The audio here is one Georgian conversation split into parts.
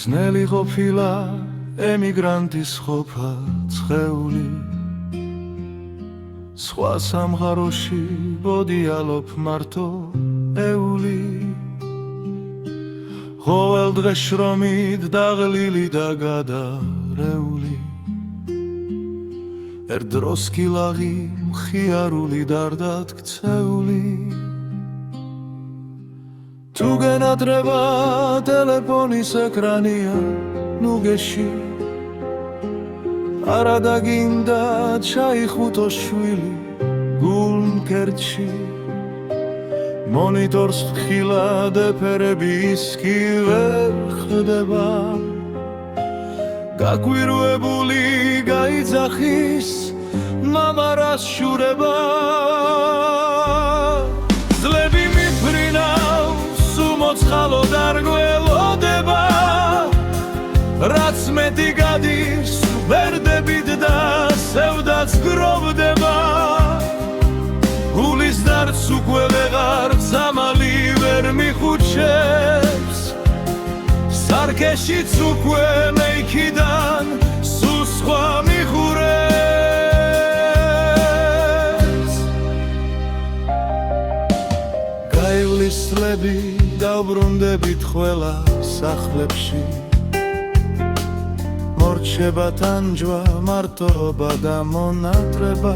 ძნელი ყოფილა ემიგრანტის ყოფა ცხეული სხვა სამყაროში ბოდიალობ მარტო ეული ყოველ დღე შრომით დაღლილი და გადარეული ერთ დროს კილაღი მხიარული დარდად ქცეული თუ გენადრება ტელეფონის ეკრანია ნუგეში არა დაგინდა ჩაიხუტო შვილი გულმკერდში მონიტორს ხილად ეფერების კი ვერ ხდება გაგვირუებული გაიძახის მამარას შურება ძლები მიფრინავს უმოცხალოდ არ გველოდება რაც მეტი გადის ვერდებით და სევდაც გროვდება გულის დარდს უკვე ვეღარ ძამალი ვერ მიხუჩებს სარკეშიც უკვე მეიქიდან სულ სხვა მიხურებს გაივლის წლები დავბრუნდებით ყველა სახლებში მორჩება თანჯვა მარტოობა და მონატრება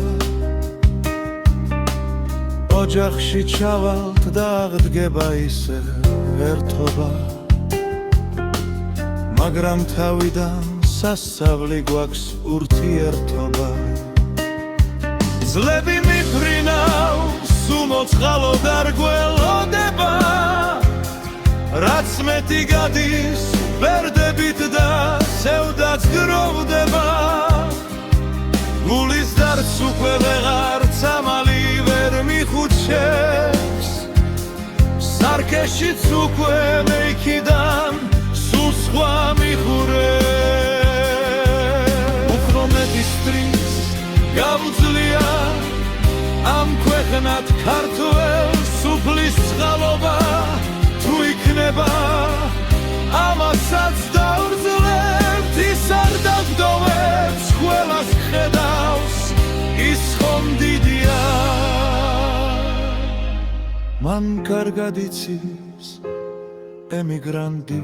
ოჯახში ჩავალთ და აღდგება ისე ერთობა მაგრამ თავიდან სასწავლი გვაქვს ურთიერთობა ძლები მიფრინავს უმოწყალოდ არ გველოდება რაც მეტი გადის ვერდებით და სევდაც გროვდება გულის დარდს უკვე ვეღარ ძამალი ვერ მიხუჩებს სარკეშიც უკვე მეიქიდან სულ სხვა მიხურებს უფრო მეტი სტრიქს გავუძლია ამ ქვეყნად ქართველს სუფლის წყალობა თუ იქნება ამასაც დავრძლებთ ის არ დავდოვებს ყველას ხედავს ის ხომ დიდია მან კარგად იცის ემიგრანტი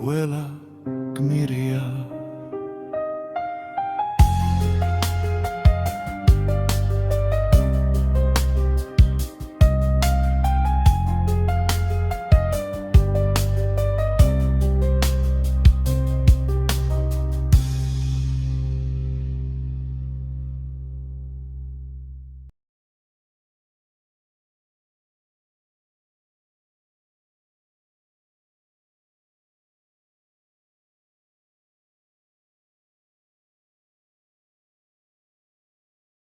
ყველა გმირია